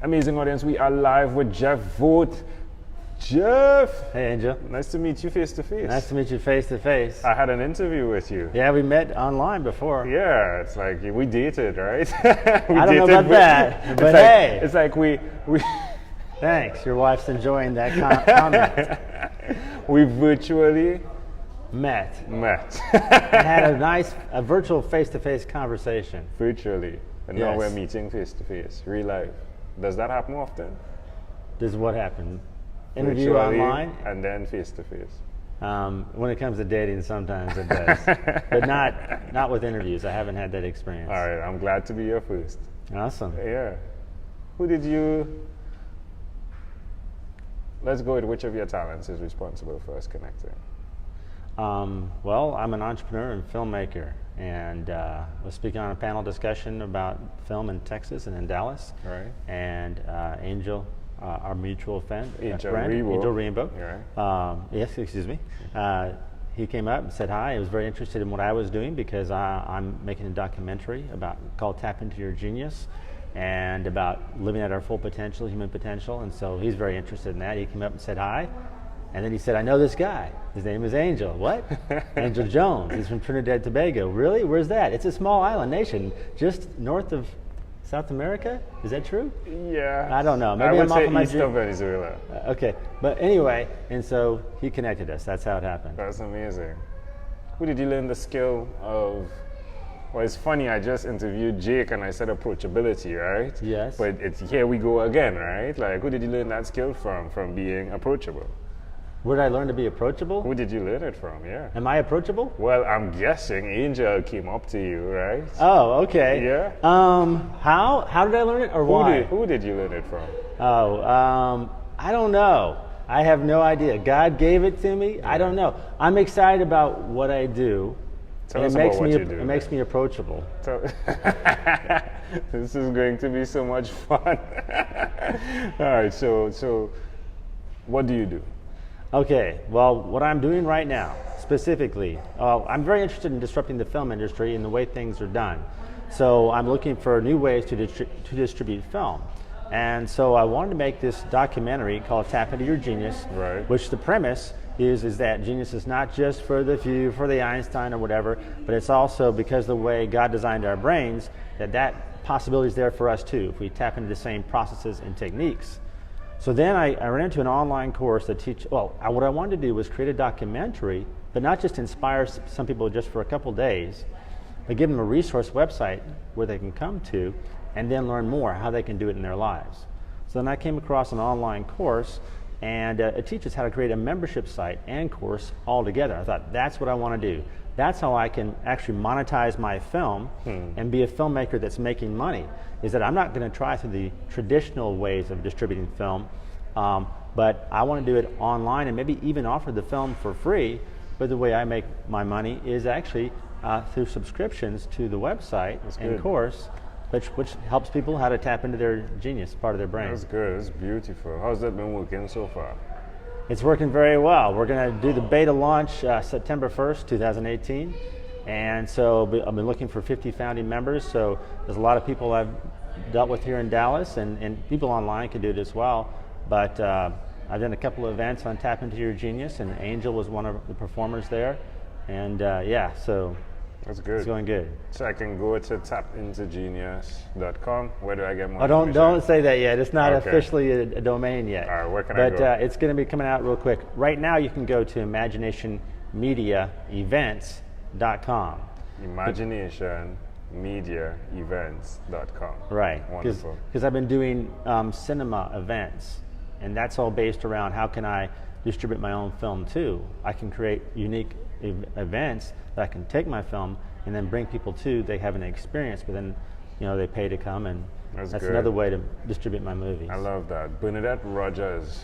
Amazing audience, we are live with Jeff Vogt. Jeff! Hey, Angel. Nice to meet you face to face. Nice to meet you face to face. I had an interview with you. Yeah, we met online before. Yeah, it's like we dated, right? I don't know about that, but hey. It's like we Thanks, your wife's enjoying that comment. we virtually met. I had a virtual face-to-face conversation. Virtually. And Yes. now we're meeting face to face, real life. Does that happen often? This is what happened. Interview Virtually online. and then face to face. When it comes to dating, sometimes it does, but not with interviews. I haven't had that experience. All right, I'm glad to be your first. Awesome. Yeah. Let's go with which of your talents is responsible for us connecting. Well, I'm an entrepreneur and filmmaker, and was speaking on a panel discussion about film in Texas and in Dallas. Right. And Angel, our mutual friend, Angel Rainbow. Right. Yes, excuse me. He came up and said hi. He was very interested in what I was doing because I'm making a documentary called Tap Into Your Genius, and about living at our full potential, human potential. And so he's very interested in that. He came up and said hi. And then he said, I know this guy. His name is Angel. What? Angel Jones. He's from Trinidad and Tobago. Really? Where's that? It's a small island nation just north of South America. Is that true? Yeah. I don't know. Maybe I would I'm off say of my east of Venezuela. Okay. But anyway, and so he connected us. That's how it happened. That's amazing. Who did you learn the skill of? Well, it's funny, I just interviewed Jake and I said approachability, right? Yes. But it's here we go again, right? Like, who did you learn that skill from being approachable? Where did I learn to be approachable? Who did you learn it from? Yeah. Am I approachable? Well, I'm guessing Angel came up to you, right? Oh, okay. Yeah. How did I learn it, or why? Who did you learn it from? I don't know. I have no idea. God gave it to me. I don't know. I'm excited about what I do. Tell and us it makes about what me you do. It makes me approachable. This is going to be so much fun. All right, so what do you do? Okay, well, what I'm doing right now, specifically, I'm very interested in disrupting the film industry and the way things are done. So I'm looking for new ways to distribute film. And so I wanted to make this documentary called Tap Into Your Genius, Right. which the premise is that genius is not just for the few, for the Einstein or whatever, but it's also because of the way God designed our brains, that possibility is there for us too, if we tap into the same processes and techniques. So then I ran into an online course that what I wanted to do was create a documentary, but not just inspire some people just for a couple days, but give them a resource website where they can come to and then learn more how they can do it in their lives. So then I came across an online course, and it teaches how to create a membership site and course all together. I thought, that's what I want to do. That's how I can actually monetize my film and be a filmmaker that's making money, is that I'm not going to try through the traditional ways of distributing film, but I want to do it online and maybe even offer the film for free. But the way I make my money is actually through subscriptions to the website and course, which helps people how to tap into their genius, part of their brain. That's good. That's beautiful. How's that been working so far? It's working very well. We're going to do the beta launch September 1st, 2018. And so I've been looking for 50 founding members. So there's a lot of people I've dealt with here in Dallas, and people online can do it as well. But I've done a couple of events on Tap Into Your Genius, and Angel was one of the performers there. And so that's good. It's going good. So I can go to tapintogenius.com. Where do I get more information? Don't say that yet. It's not officially a domain yet. All right, where can I go? But it's going to be coming out real quick. Right now you can go to imaginationmediaevents.com. imaginationmediaevents.com. Right. Wonderful. Because I've been doing cinema events, and that's all based around how can I distribute my own film too. I can create unique events that I can take my film and then bring people to. They have an experience, but then they pay to come, and that's another way to distribute my movies. I love that. Bernadette Rogers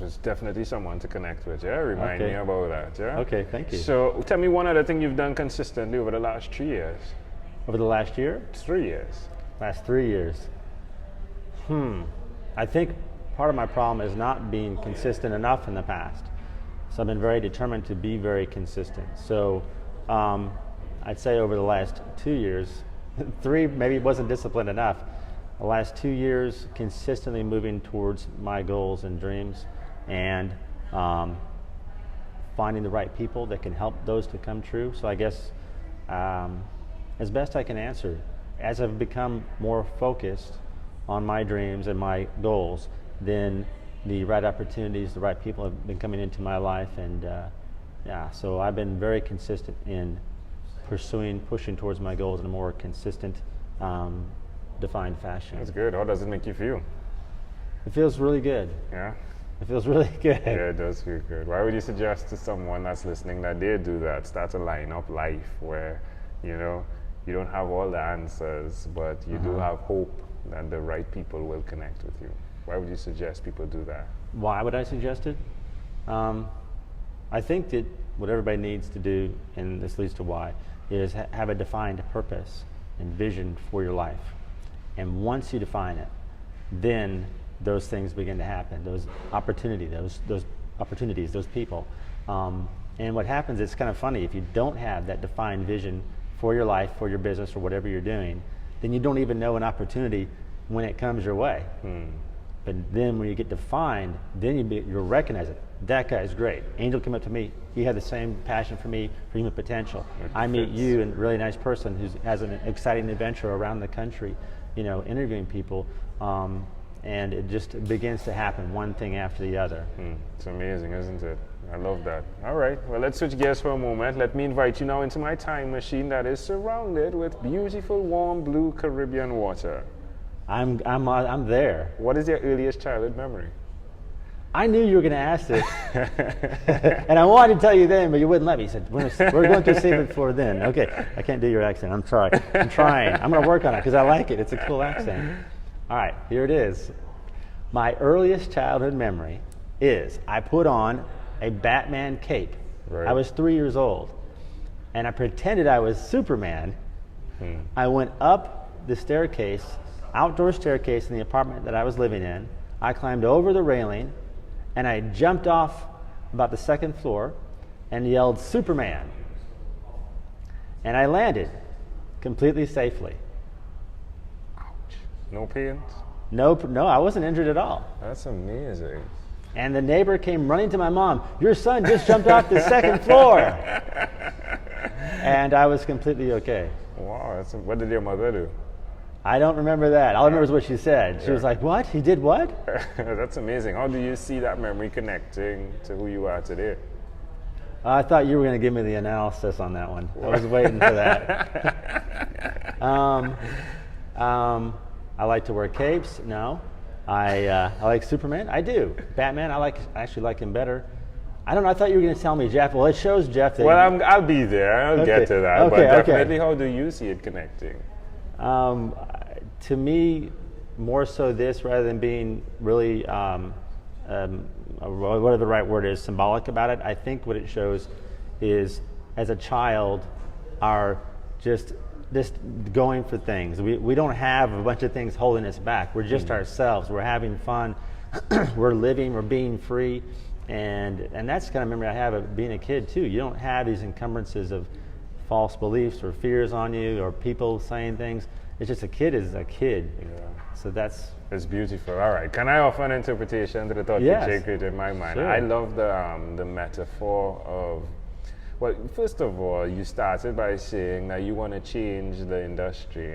was definitely someone to connect with. Yeah, remind me about that. Yeah. Okay, thank you. So tell me one other thing you've done consistently over the last 3 years. Over the last year? 3 years. Last 3 years. I think part of my problem is not being consistent enough in the past. So I've been very determined to be very consistent. So I'd say over the last 2 years, 3 maybe wasn't disciplined enough, the last 2 years consistently moving towards my goals and dreams, and finding the right people that can help those to come true. So I guess as best I can answer, as I've become more focused on my dreams and my goals, then the right opportunities, the right people have been coming into my life, and so I've been very consistent in pushing towards my goals in a more consistent, defined fashion. That's good. How does it make you feel? It feels really good. Yeah? It feels really good. Yeah, it does feel good. Why would you suggest to someone that's listening that they do that, start to line up life where, you don't have all the answers, but you do have hope that the right people will connect with you? Why would you suggest people do that? Why would I suggest it? I think that what everybody needs to do, and this leads to why, is have a defined purpose and vision for your life. And once you define it, then those things begin to happen, those opportunities, those people. And what happens, it's kind of funny, if you don't have that defined vision for your life, for your business, or whatever you're doing, then you don't even know an opportunity when it comes your way. But then when you get defined, then you'll recognize it. That guy's great. Angel came up to me. He had the same passion for me, for human potential. I meet you, and a really nice person who has an exciting adventure around the country, interviewing people. And it just begins to happen, one thing after the other. It's amazing, isn't it? I love that. All right, well, let's switch gears for a moment. Let me invite you now into my time machine that is surrounded with beautiful, warm, blue Caribbean water. I'm there. What is your earliest childhood memory? I knew you were going to ask this, and I wanted to tell you then, but you wouldn't let me. You said, we're going to save it for then. Okay, I can't do your accent. I'm sorry. I'm trying. I'm going to work on it because I like it. It's a cool accent. All right, here it is. My earliest childhood memory is I put on a Batman cape. Right. I was 3 years old, and I pretended I was Superman. I went up the staircase, outdoor staircase in the apartment that I was living in. I climbed over the railing, and I jumped off about the second floor and yelled, "Superman!" And I landed completely safely. No pain? No, I wasn't injured at all. That's amazing. And the neighbor came running to my mom. "Your son just jumped off the second floor." And I was completely okay. Wow, what did your mother do? I don't remember that. All I remember is what she said. She was like, "What? He did what?" That's amazing. How do you see that memory connecting to who you are today? I thought you were going to give me the analysis on that one. I was waiting for that. I like to wear capes. No. I like Superman. I do. Batman, I actually like him better. I don't know. I thought you were going to tell me, Jeff. Well, it shows Jeff that. Well, I'll be there. I'll get to that. Okay, but definitely, how do you see it connecting? To me, more so this rather than being really, whatever the right word is, symbolic about it. I think what it shows is, as a child, our just going for things. We don't have a bunch of things holding us back. We're just ourselves. We're having fun. We're living. We're being free. And that's the kind of memory I have of being a kid too. You don't have these encumbrances of false beliefs or fears on you or people saying things. It's just a kid is a kid. Yeah. So it's beautiful. All right. Can I offer an interpretation to the thought Yes. that created in my mind? Sure. I love the metaphor of, well, first of all, you started by saying that you want to change the industry,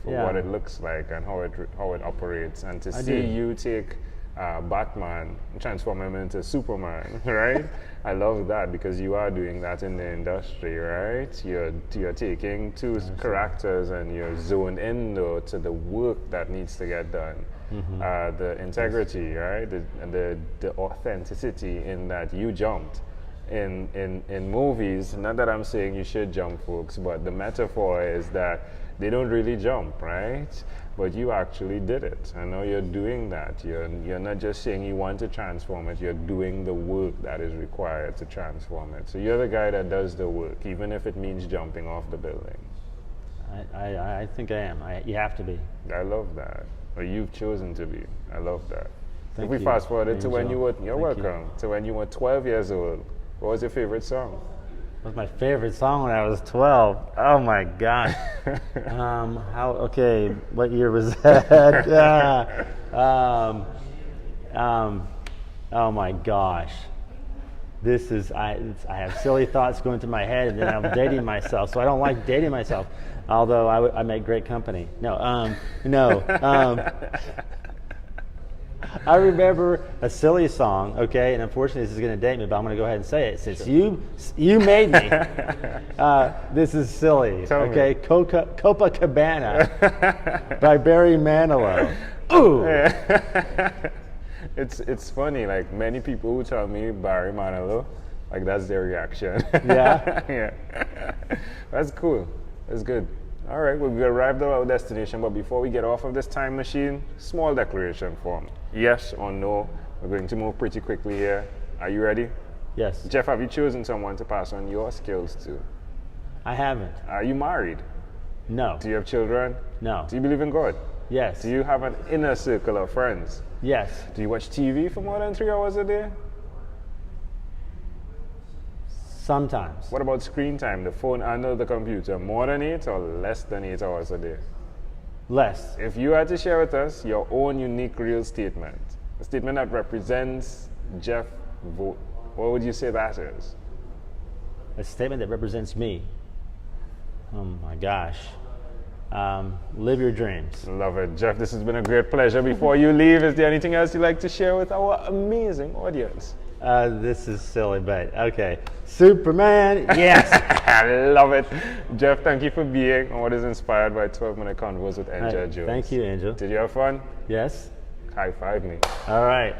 for what it looks like and how it operates, and to see you take Batman, transform him into Superman, right? I love that because you are doing that in the industry, right? You're taking two characters and you're zoned in though to the work that needs to get done. The integrity, right? The authenticity in that you jumped. In movies, not that I'm saying you should jump, folks, but the metaphor is that they don't really jump, right? But you actually did it. I know you're doing that. You're not just saying you want to transform it, you're doing the work that is required to transform it. So you're the guy that does the work, even if it means jumping off the building. I think I am. You have to be. I love that. Or you've chosen to be. I love that. Thank if we you. fast forward to when Angel. you were, you're welcome, to when you were 12 years old, what was your favorite song? was my favorite song when I was 12. Oh my gosh. What year was that? Oh my gosh. This is, I have silly thoughts going through my head, and then I'm dating myself, so I don't like dating myself, although I make great company. I remember a silly song, okay, and unfortunately this is going to date me, but I'm going to go ahead and say it. Since you made me, this is silly, Tell okay? me. Copacabana by Barry Manilow. Ooh! It's funny, like many people who tell me Barry Manilow, like that's their reaction. Yeah? Yeah. That's cool. That's good. All right, we've arrived at our destination, but before we get off of this time machine, small declaration form. Yes or no. We're going to move pretty quickly here. Are you ready? Yes. Jeff, have you chosen someone to pass on your skills to? I haven't. Are you married? No. Do you have children? No. Do you believe in God? Yes. Do you have an inner circle of friends? Yes. Do you watch TV for more than 3 hours a day? Sometimes. What about screen time, the phone and the computer? More than 8 or less than 8 hours a day? Less. If you had to share with us your own unique real statement, a statement that represents Jeff Vogt, what would you say that is? A statement that represents me. Oh my gosh. Live your dreams. Love it. Jeff, this has been a great pleasure. Before you leave, is there anything else you'd like to share with our amazing audience? This is silly, but okay. Superman, yes. I love it. Jeff, thank you for being on what is inspired by 12-minute convos with Angel Jones. Thank you, Angel. Did you have fun? Yes. High five me. All right.